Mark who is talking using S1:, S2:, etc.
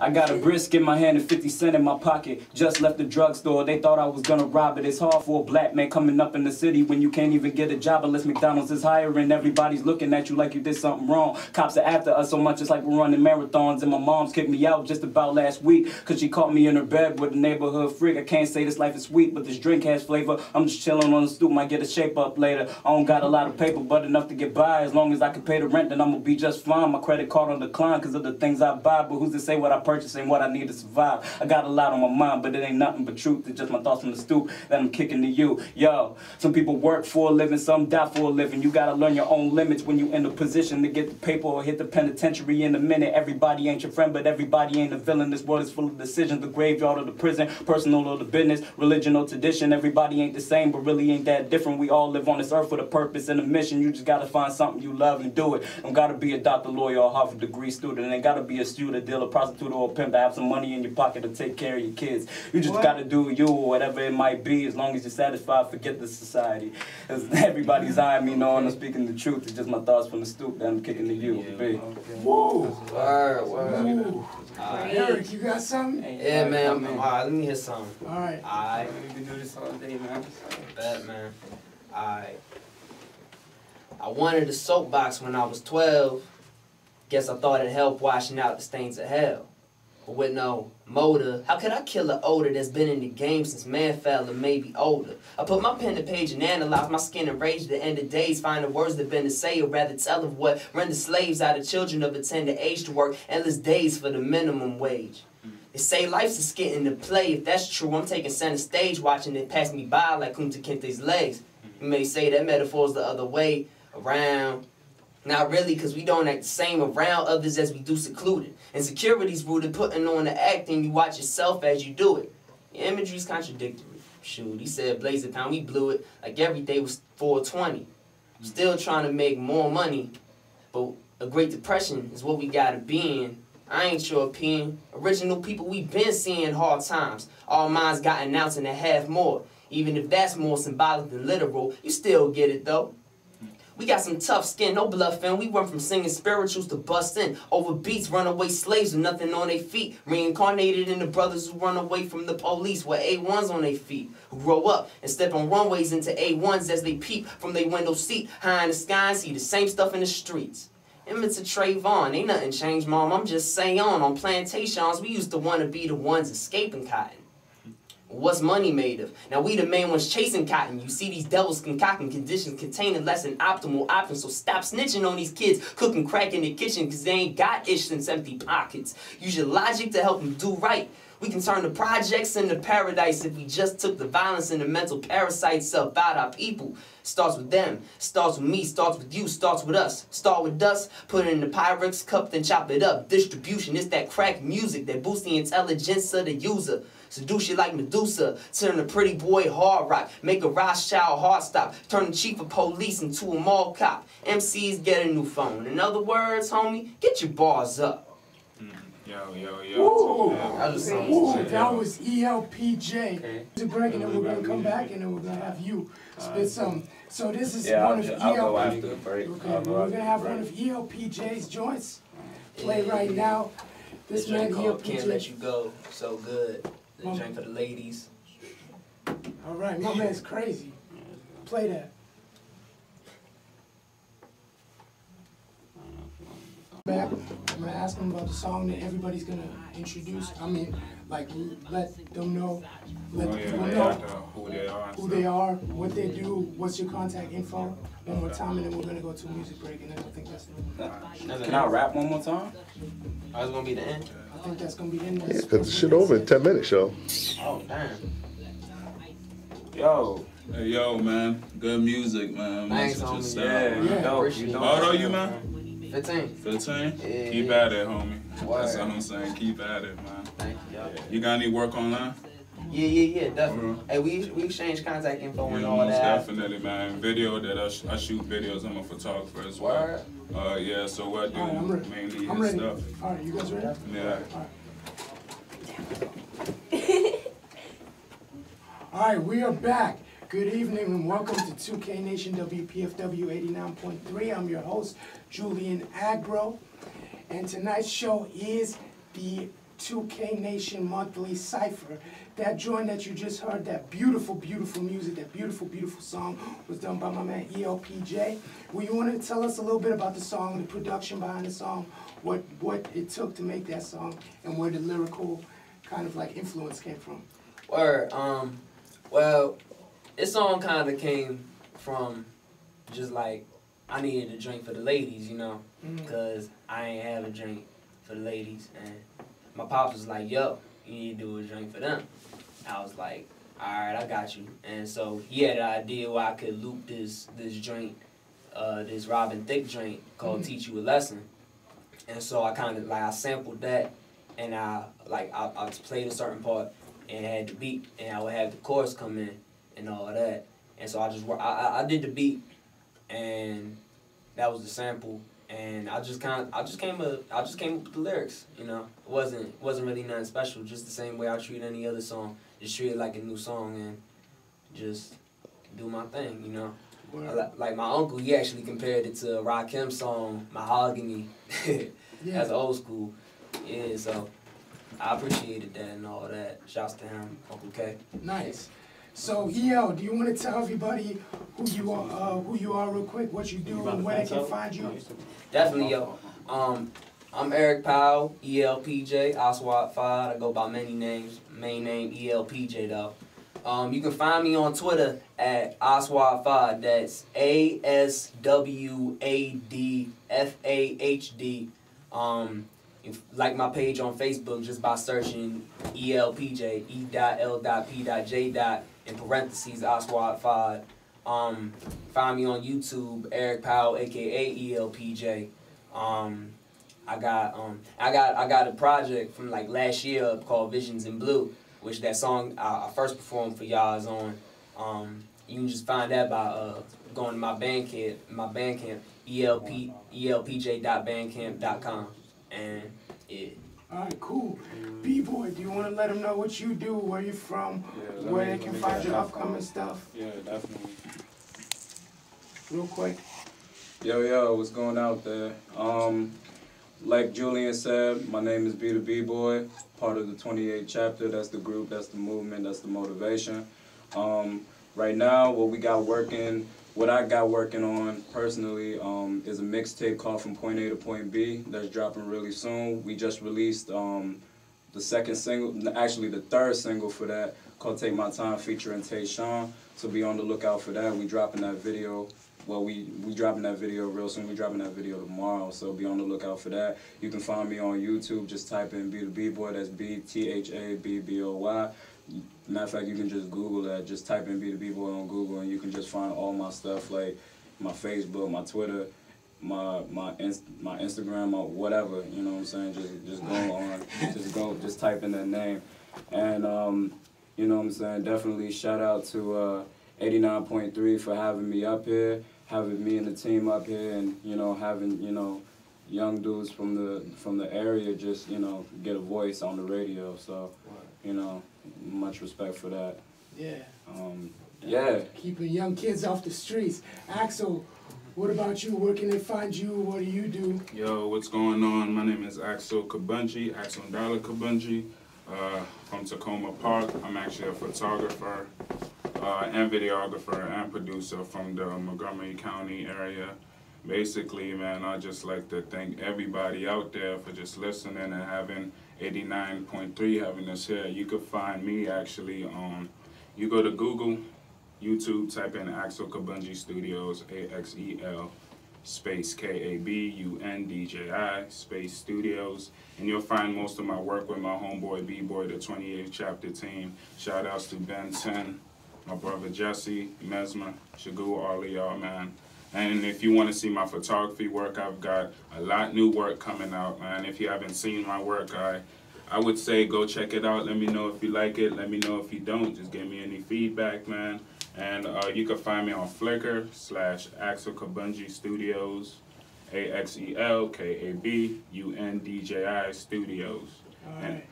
S1: I got a brisk in my hand and 50 cents in my pocket. Just left the drugstore, they thought I was gonna rob it. It's hard for a black man coming up in the city when you can't even get a job unless McDonald's is hiring. Everybody's looking at you like you did something wrong. Cops are after us so much, it's like we're running marathons. And my mom's kicked me out just about last week, cause she caught me in her bed with a neighborhood freak. I can't say this life is sweet, but this drink has flavor. I'm just chilling on the stoop, might get a shape up later. I don't got a lot of paper, but enough to get by. As long as I can pay the rent, then I'm gonna be just fine. My credit card on decline cause of the things I buy, but who's to say what I purchase and what I need to survive? I got a lot on my mind, but it ain't nothing but truth. It's just my thoughts from the stoop that I'm kicking to you. Yo, some people work for a living, some die for a living. You gotta learn your own limits when you in a position to get the paper or hit the penitentiary in a minute. Everybody ain't your friend, but everybody ain't a villain. This world is full of decisions, the graveyard or the prison, personal or the business, religion or tradition. Everybody ain't the same, but really ain't that different. We all live on this earth with a purpose and a mission. You just gotta find something you love and do it. Don't gotta be a doctor, lawyer, or Harvard degree student. Ain't gotta be a student, dealer, prostitute, or a pimp to have some money in your pocket to take care of your kids. You just gotta do you, or whatever it might be. As long as you're satisfied, forget the society. Everybody's eyeing me, knowing I'm speaking the truth. It's just my thoughts from the stoop that I'm kicking to you.
S2: Whoa!
S3: Word.
S2: Eric, you got something?
S3: Yeah, man. Alright, let me hear something.
S2: Alright.
S1: We can do this all day, man.
S3: Bet, man. Alright. I wanted a soapbox when I was 12. Guess I thought it'd help washing out the stains of hell. But with no motor, how could I kill an odor that's been in the game since man fell or maybe older? I put my pen to page and analyze my skin and rage at the end of days, finding words that been to say, or rather tell of what rendered slaves out of children of a tender age to work endless days for the minimum wage. They say life's a skit in the play. If that's true, I'm taking center stage, watching it pass me by like Kunta Kinte's legs. You may say that metaphor's the other way around. Not really, because we don't act the same around others as we do secluded. Insecurity's rooted, putting on the acting, you watch yourself as you do it. Your imagery's contradictory. Shoot, he said blaze the time, we blew it like every day was 420. Still trying to make more money, but a Great Depression is what we gotta be in. I ain't European. Original people, we been seeing hard times. All minds got an ounce and a half more. Even if that's more symbolic than literal, you still get it though. We got some tough skin, no bluffing. We went from singing spirituals to busting over beats, runaway slaves with nothing on their feet. Reincarnated into brothers who run away from the police with A1s on their feet. Who grow up and step on runways into A1s as they peep from their window seat. High in the sky and see the same stuff in the streets. Emmett to Trayvon, ain't nothing changed, mom. I'm just saying, on plantations, we used to want to be the ones escaping cotton. What's money made of? Now we the main ones chasing cotton. You see these devils concocting conditions containing less than optimal options. So stop snitching on these kids cooking crack in the kitchen because they ain't got ish since empty pockets. Use your logic to help them do right. We can turn the projects into paradise if we just took the violence and the mental parasites up out our people. Starts with them, starts with me, starts with you, starts with us. Start with us, put it in the Pyrex cup, then chop it up. Distribution, it's that crack music that boosts the intelligence of the user. Seduce you like Medusa, turn a pretty boy hard rock, make a Rothschild hard stop, turn the chief of police into a mall cop. MCs get a new phone. In other words, homie, get your bars up.
S2: Whoa. That was E.L.P.J.
S1: Okay.
S2: To break, and then we're gonna come back, and then we're gonna have you spit some. So this is
S1: Yeah,
S2: one of
S1: I'll go
S2: E.L.P.
S1: after the break.
S2: Okay, we're gonna have one of E.L.P.J's joints play right now. This
S3: The
S2: man
S3: drink called Can't Let
S2: E.L.P.J.
S3: You Go, so good. The drink for the ladies.
S2: All right, my man's crazy. Play that. Back. I'm gonna ask them about the song that everybody's gonna introduce. I mean, like, let them know, let the people know who they are, what they do, what's your contact info. One more time, and then we're gonna go to a music break, and then I think that's the
S1: Can I rap one more time?
S3: Oh, it's gonna be the end?
S2: I think that's gonna be the end.
S4: Yeah, because the shit over in 10 minutes, yo.
S3: Oh, damn.
S1: Yo.
S5: Hey, yo, man. Good music, man.
S3: Thanks,
S5: Message
S3: homie.
S5: yourself,
S1: Yeah,
S5: man.
S1: dope.
S5: How old are you, man?
S3: 15.
S5: 15?
S3: Yeah.
S5: Keep at it, homie.
S3: Word.
S5: That's all I'm saying. Keep at it, man.
S3: Thank you, y'all.
S5: You got any work online?
S3: Yeah, definitely. Hey, we exchange contact info and all
S5: Most
S3: that.
S5: definitely, man. Video that I shoot videos. I'm a photographer as well.
S3: Word.
S5: Yeah, so what do
S2: All right, I'm ready.
S5: mainly
S2: I'm
S5: his
S2: ready.
S5: stuff.
S2: All right, you guys ready?
S5: Yeah.
S2: All right, we are back. Good evening and welcome to 2KNation WPFW 89.3. I'm your host, Julian Agro. And tonight's show is the 2KNation Monthly Cypher. That joint that you just heard, that beautiful, beautiful music, that beautiful, beautiful song was done by my man E.L.P.J. Well, you want to tell us a little bit about the song, the production behind the song, what it took to make that song, and where the lyrical kind of like influence came from?
S3: Word. Well, this song kind of came from just like I needed a drink for the ladies, you know, because I ain't have a drink for the ladies, and my pops was like, "Yo, you need to do a drink for them." I was like, "All right, I got you." And so he had an idea where I could loop this drink, this Robin Thicke drink called "Teach You a Lesson," and so I kind of like I sampled that, and I played a certain part and had the beat, and I would have the chorus come in and all of that, and so I did the beat, and that was the sample. And I just came up with the lyrics, you know. It wasn't really nothing special, just the same way I treat any other song. Just treat it like a new song and just do my thing, you know. Like my uncle, he actually compared it to a Rakim's song, Mahogany, as old school. Yeah, so I appreciated that and all that. Shouts to him, Uncle K.
S2: Nice. So, E.L., do you want to tell everybody who you are real quick, what you do, and where they can find you?
S3: Definitely, yo. I'm Eric Powell, E.L.P.J, Oswald 5. I go by many names. Main name E.L.P.J though. You can find me on Twitter at Oswald 5. That's ASWADFAHD. Like my page on Facebook just by searching E.L.P.J, E.L.P.J, in parentheses, Oswald 5. Find me on YouTube, Eric Powell, aka E.L.P.J. I got a project from like last year called Visions in Blue, which that song I first performed for y'all is on. You can just find that by going to my Bandcamp, ELPJ.bandcamp.com, and yeah.
S2: All right, cool. B-Boy, do you want to let them know what you do, where you're from, where they can find your upcoming stuff?
S5: Yeah, definitely.
S2: Real quick.
S1: Yo, what's going out there? Like Julian said, my name is BThaBBoy, part of the 28 chapter. That's the group, that's the movement, that's the motivation. Right now, what I got working on personally is a mixtape called From Point A to Point B that's dropping really soon. We just released the second single, actually the third single for that, called Take My Time featuring Tayshawn. So be on the lookout for that. We dropping that video. Well, we dropping that video real soon. We dropping that video tomorrow, so be on the lookout for that. You can find me on YouTube. Just type in BThaBBoy. That's BThaBBoy. Matter of fact, you can just Google that. Just type in BThaBBoy on Google, and you can just find all my stuff, like my Facebook, my Twitter, my Instagram, or whatever. You know what I'm saying? Just go on. Just type in that name, and you know what I'm saying. Definitely shout out to 89.3 for having me up here, having me and the team up here, and having young dudes from the area just get a voice on the radio. So much respect for that.
S2: Yeah.
S1: Yeah.
S2: Keeping young kids off the streets. Axel, what about you? Where can they find you? What do you do?
S5: Yo, what's going on? My name is Axel Kabunji, Axel Ndala Kabunji, from Tacoma Park. I'm actually a photographer and videographer and producer from the Montgomery County area. Basically, man, I just like to thank everybody out there for just listening and having 89.3 having us here. You could find me actually on, you go to Google, YouTube, type in Axel Kabunji Studios, AXEL space KABUNDJI space Studios, and you'll find most of my work with my homeboy B-Boy, the 28th chapter team. Shout outs to Ben 10, my brother Jesse, Mesmer, Shagu, all of y'all, man. And if you want to see my photography work, I've got a lot new work coming out, man. If you haven't seen my work, I would say go check it out. Let me know if you like it. Let me know if you don't. Just give me any feedback, man. And you can find me on Flickr /Axel Kabunji Studios, AXELKABUNDJI Studios.
S2: All right.